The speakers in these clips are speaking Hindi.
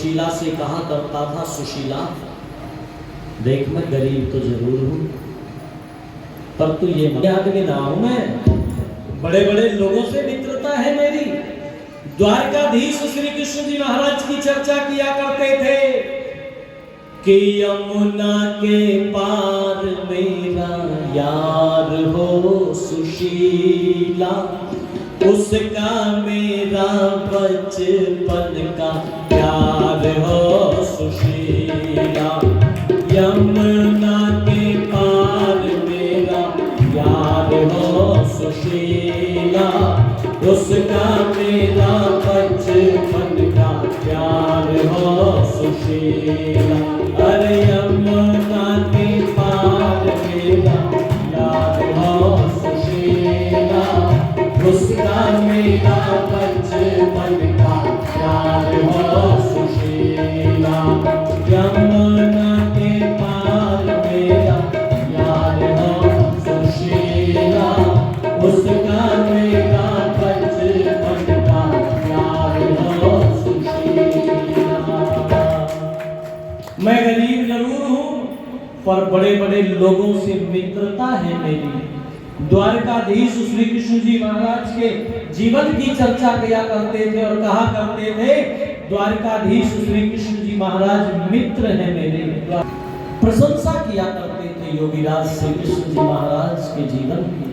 सुशीला से कहा करता था, सुशीला देख मैं गरीब तो जरूर हूं, पर तू ये याद के ना हूं, मैं बड़े बड़े लोगों से मित्रता है मेरी। द्वारकाधीश श्री कृष्ण जी महाराज की चर्चा किया करते थे कि यमुना के पार मेरा यार हो सुशीला, उसका मेरा बचपन का प्यार हो सुशीला। यमुना के पार मेरा यार हो सुशीला, उसका मेरा बचपन का प्यार हो सुशीला। अरे यमुना के पार मेरा यार हो सुशीला, उसका मेरा बचपन का प्यार हो सुशीला। यमुना के पार मेरा यार हो सुशीला, उसका मेरा बचपन का प्यार हो सुशीला। मैं गरीब जरूर हूं, पर बड़े बड़े लोगों से मित्रता है मेरी। द्वारकाधीश श्री कृष्ण जी महाराज के जीवन की चर्चा किया करते थे और कहा करते थे, द्वारकाधीश श्री कृष्ण जी महाराज मित्र हैं मेरे। प्रशंसा किया करते थे योगीराज श्री कृष्ण जी महाराज के जीवन की।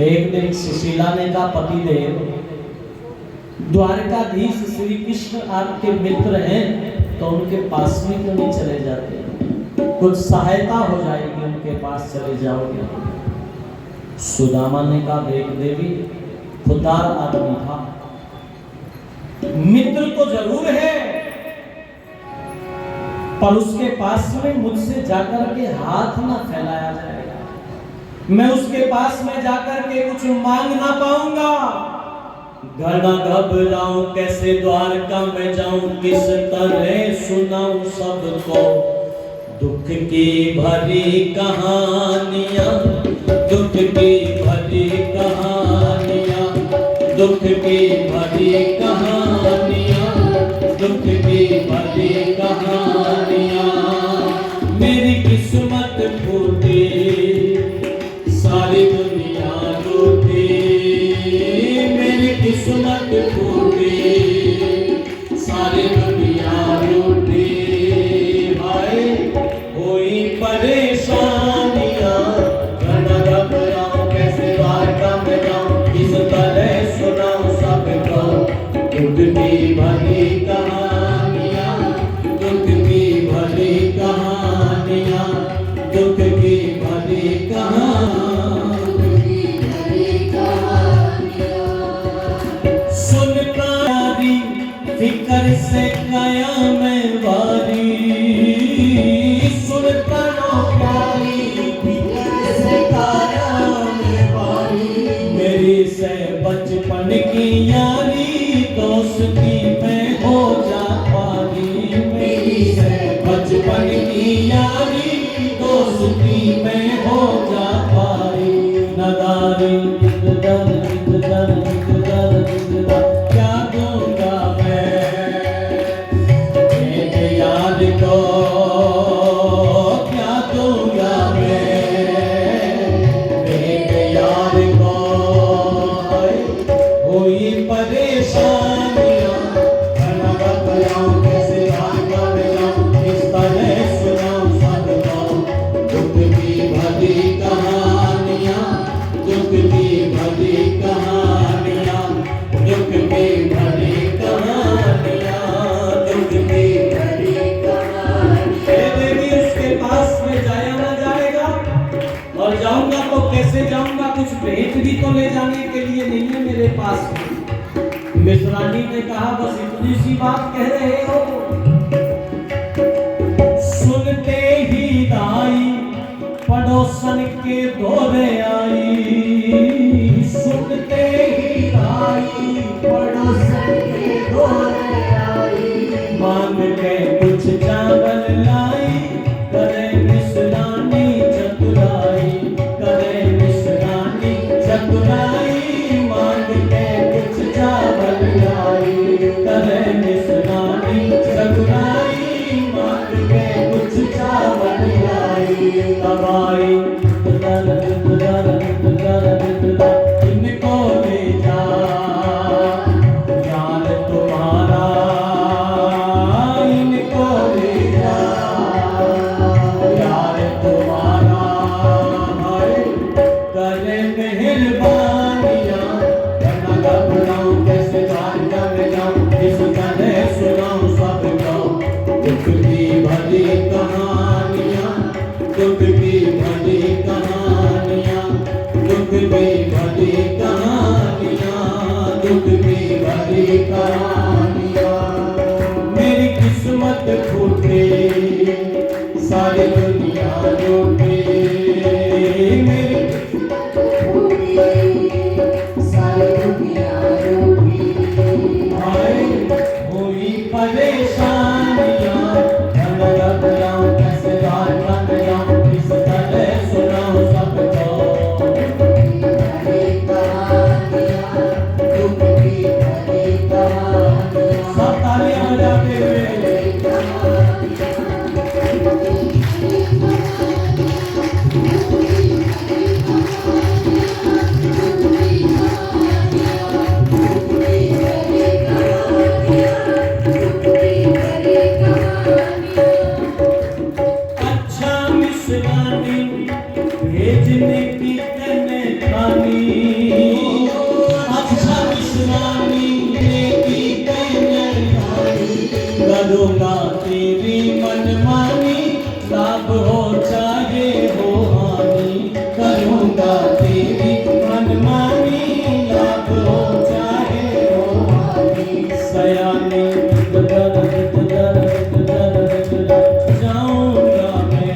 एक दिन सुशीला ने कहा, पतिदेव द्वारकाधीश श्री कृष्ण आपके मित्र हैं, तो उनके पास में क्यों नहीं चले जाते? कुछ सहायता हो जाएगी, उनके पास चले जाओगे। सुदामा ने कहा, देख देवी खुददार आदमी था, मित्र तो जरूर है, पर उसके पास में मुझसे जाकर के हाथ ना फैलाया जाएगा। मैं उसके पास में जाकर के कुछ मांग ना पाऊंगा। घड़ा घबराऊं कैसे द्वारका में जाऊं, किस तरह सुनाऊं सबको दुख की भरी कहानियां, दुख की भरी कहानियां, दुख की भरी कहानियां, दुख की भरी कहानियां। मेरी किस्मत फूटी सारी दुनिया लूटी, मेरी किस्मत फूटी सारी दुनिया लूटी। भाई कोई परेशानियां, दुख की भरी कहानियां, दुख की भरी कहानियां, दुख की भरी कहानियां, सुनता यारी फिक्र से काया में वारी, सुनता प्यारी फिक्र से काया में वारी। मेरी से बचपन की यारी दोस्ती में हो जा पारी, मेरी से बचपन की यारी दोस्ती में हो जा पारी। नदारी दर दर दर दर क्या दूंगा मैं मेरे यार को, क्या दूंगा मैं मेरे यार को। कोई परेशानियां कैसे भागा में जाऊं, किस तरह सुनाऊं सबको दुख की भरी कहानियां, दुख की भरी कहानियां, दुख की भरी कहानियां, दुख की भरी कहानियां। देवी उसके पास में जाया ना जाएगा, और जाऊंगा तो कैसे जाऊंगा? कुछ भेंट भी तो ले जाने के लिए नहीं है मेरे पास में। मिश्रानी ने कहा, बस इतनी सी बात कह रहे हो? सुनते ही दाई पड़ोसन के दौरे आई, सुनते ही दाई पड़ोसन के दौरे आई। मांग के कुछ चावल लाई, करे मिश्रानी चतुराई, करे मिश्रानी चतुराई। मांग के कुछ चावल लाई, करे मिश्रानी दुख की भरी कहानियाँ, दुख की भरी कहानियाँ, दुख की भरी कहानियाँ, दुख की भरी कहानियाँ। मेरी किस्मत फूटे, सारी दुनिया लूटे, मेरी किस्मत फूटे, सारी दुनिया लूटे। हाय हुई परेशानियाँ, धन लग जाऊं कैसे रात बन जाऊं, किस तरह सुनाऊं सबको। भरी कहानियाँ, दुख की भरी कहानियाँ। सब तालियां बजाते हुए। अच्छा मिसरानी भेजने की तने खानी, अच्छा मिसरानी की तने खानी, करूँगा तेरी मनमानी, लाभ हो चाहे हो हानि, करूँगा तेरी मनमानी, लाभ हो चाहे हो हानि। सयानी जाऊंगा मैं,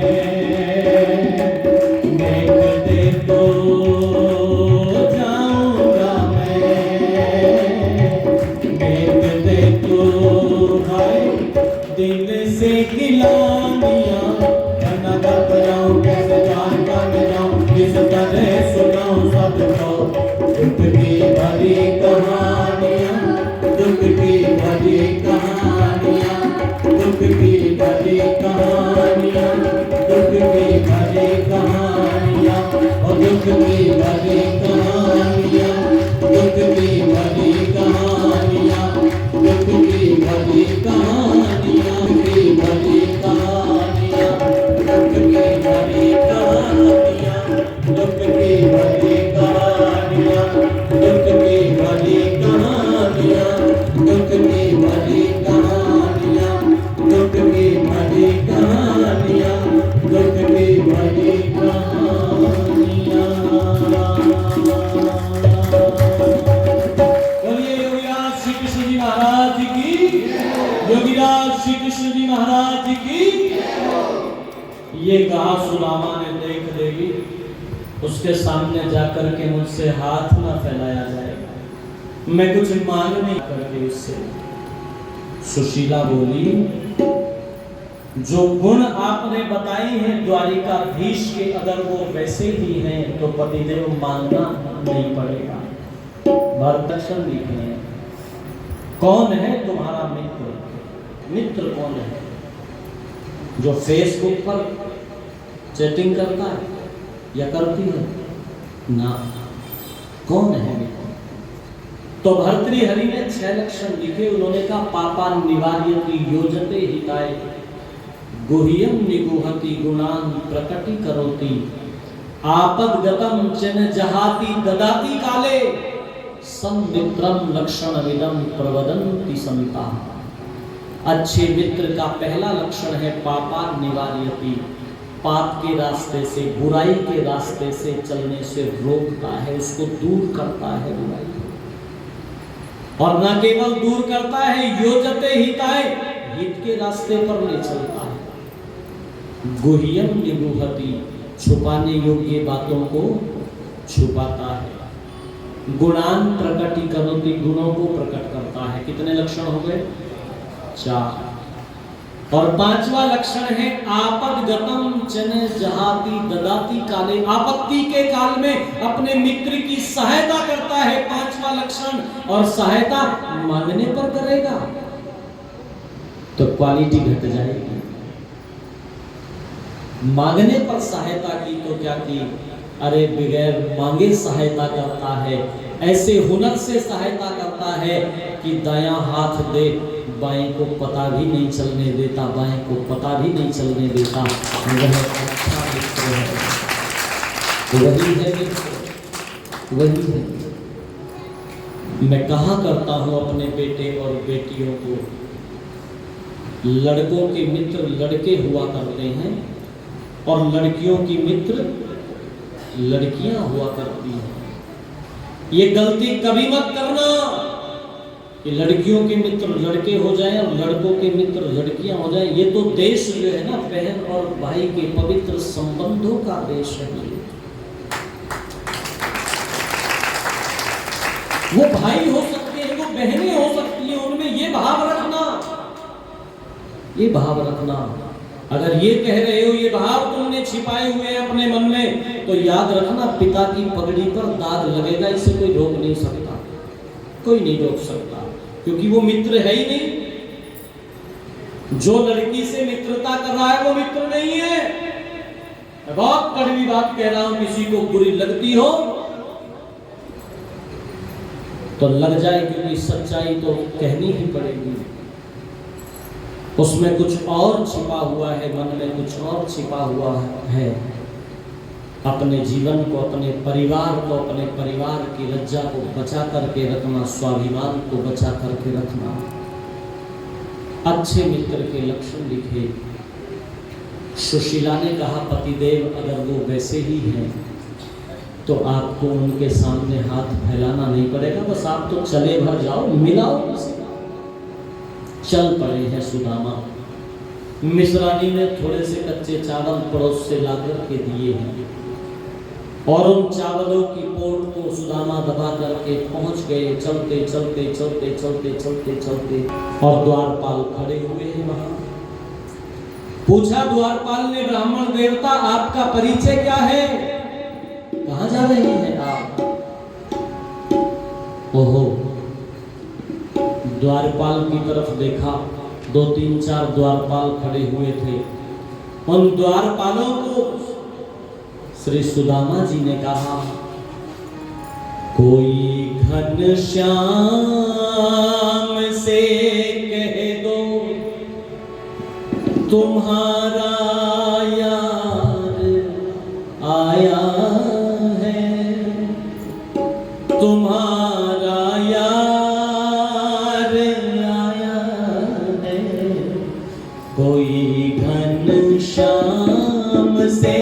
देख दे तो जाऊंगा मैं, देख दे तो हाय दिल से गिलानियाँ, गाना गाता जाऊं कैसे जान बन जाऊं, किस तरह सुनाऊं सबको। दुख की भरी कहानियाँ, दुख की भरी कहानियाँ, दुख की भरी कहानियाँ, दुख की भरी कहानियाँ, और दुख की भरी कहानियाँ, दुख की भरी कहानियाँ, दुख की भरी कहानियाँ, दुख की भरी कहानियाँ, दुख की भरी कहानियाँ, दुख की भरी कहानियाँ, दुख की भरी कहानियाँ, दुख की भरी कहानियाँ, दुख की भरी कहानियाँ, दुख की भरी कहानियाँ। बोलिए योगीराज श्री कृष्ण जी महाराज की, योगीराज श्री कृष्ण जी महाराज की। ये कहा सुदामा ने देख लेगी, उसके सामने जाकर के मुझसे हाथ न फैलाया जाएगा, मैं कुछ मांग नहीं करके उससे। सुशीला बोली, जो गुण आपने बताए हैं द्वारिकाधीश के, अगर वो वैसे ही हैं तो पतिदेव मानना नहीं पड़ेगा। भरतक्षण लिखे हैं, कौन है तुम्हारा मित्र? मित्र कौन है? जो फेसबुक पर चैटिंग करता है या करती है ना? कौन है मित्र? तो भर्तृहरि ने 6 लक्षण लिखे। उन्होंने कहा, पापा निवार्यति योजते हिताय, गुह्यम निगुहति गुणान प्रकटी करोति, आपदगतम चिन जहाति ददाति काले, समित्रम लक्षणमिदं प्रवदन्ति संता। अच्छे मित्र का पहला लक्षण है पापा निवार्यति, पाप के रास्ते से, बुराई के रास्ते से चलने से रोकता है, उसको दूर करता है बुराई। और न केवल दूर करता है, योजते हिताय, हित के रास्ते पर ले चलता है। गुह्यम निगुहति, छुपाने योग्य बातों को छुपाता है। गुणान प्रकटी करोति, गुणों को प्रकट करता है। कितने लक्षण हो गए? 4। और 5वां लक्षण है आपदगतम जन जहाति ददाति काले, आपत्ति के काल में अपने मित्र की सहायता करता है। 5वां लक्षण। और सहायता मांगने पर करेगा तो क्वालिटी घट जाएगी। मांगने पर सहायता की तो क्या की, अरे बगैर मांगे सहायता करता है। ऐसे हुनर से सहायता करता है कि दायां हाथ दे, बाएं को पता भी नहीं चलने देता, बाएं को पता भी नहीं चलने देता। वह अच्छा मित्र है, वही है मित्र, वही है। मैं कहा करता हूं अपने बेटे और बेटियों को, लड़कों के मित्र लड़के हुआ करते हैं और लड़कियों की मित्र लड़कियां हुआ करती हैं। ये गलती कभी मत करना कि लड़कियों के मित्र लड़के हो जाएं और लड़कों के मित्र लड़कियां हो जाएं। ये तो देश जो है ना, बहन और भाई के पवित्र संबंधों का देश है। वो भाई हो सकते हैं, वो बहनें हो सकती हैं, उनमें ये भाव रखना, ये भाव रखना। अगर ये कह रहे हो, ये भाव तुमने छिपाए हुए हैं अपने मन में, तो याद रखना पिता की पगड़ी पर दाग लगेगा। इसे कोई रोक नहीं सकता, कोई नहीं रोक सकता, क्योंकि वो मित्र है ही नहीं। जो लड़की से मित्रता कर रहा है वो मित्र नहीं है। मैं बहुत कड़वी बात कह रहा हूं, किसी को बुरी लगती हो तो लग जाए, क्योंकि सच्चाई तो कहनी ही पड़ेगी। उसमें कुछ और छिपा हुआ है, मन में कुछ और छिपा हुआ है। अपने जीवन को, अपने परिवार को, अपने परिवार की लज्जा को बचा करके रखना, स्वाभिमान को बचा करके रखना। अच्छे मित्र के लक्षण लिखे। सुशीला ने कहा, पतिदेव अगर वो वैसे ही हैं तो आपको उनके सामने हाथ फैलाना नहीं पड़ेगा, बस आप तो चले भर जाओ, मिलाओ। चल पड़े हैं सुदामा। मिश्रानी ने थोड़े से कच्चे चावल पड़ोस से लाकर के दिए हैं और उन चावलों की पोट को सुदामा दबा करके पहुंच गए। चलते चलते चलते चलते चलते चलते और द्वारपाल खड़े हुए हैं वहां। पूछा द्वारपाल ने, ब्राह्मण देवता आपका परिचय क्या है, कहां जा रहे हैं आप? ओहो, द्वारपाल की तरफ देखा, 2 3 4 द्वारपाल खड़े हुए थे। उन द्वारपालों को श्री सुदामा जी ने कहा, कोई घनश्याम से कह दो तुम्हारा यार आया है, तुम्हारा यार आया है। कोई घनश्याम से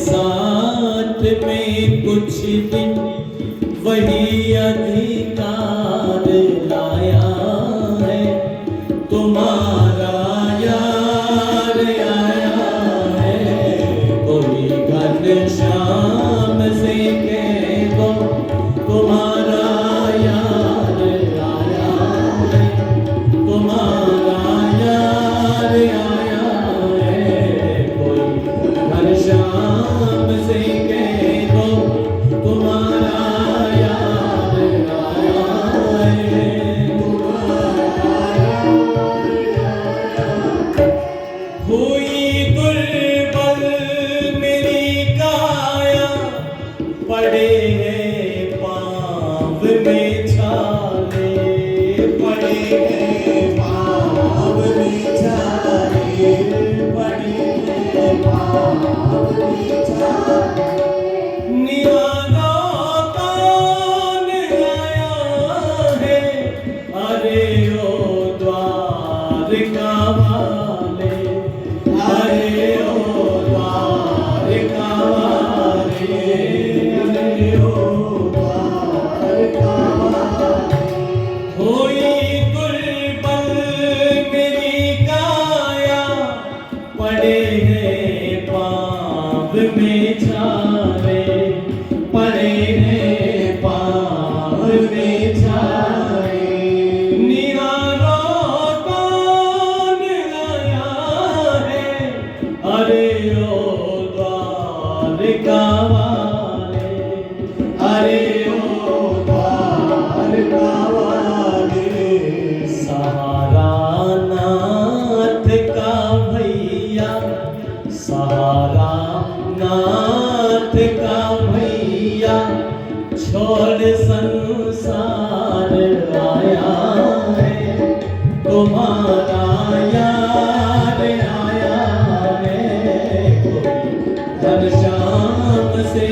साथ में कुछ दिन वही अधिकार लाया है, तुम्हारा यार आया है। कोई घनश्याम से कह दो तुम्हारा यार आया है, तुम्हारा यार आया है। कोई घनश्याम से कह दो तुम्हारा यार आया है, तुम्हारा हुई गुलबल मेरी काया, पड़े हैं पाँव में छाले, पड़े हैं पाँव में छाले, पड़े हैं पाँव में छाले। निहारा कौन आया है, अरे ओ द्वारका वाले, अरे ओ द्वारका वाले, अरे ओ अरे ओ द्वारका वाले, सहारा नाथ का भैया, सहारा नाथ का भैया, छोड़ संसार आया है, तुम्हारा यार आया है, कोई घनश्याम से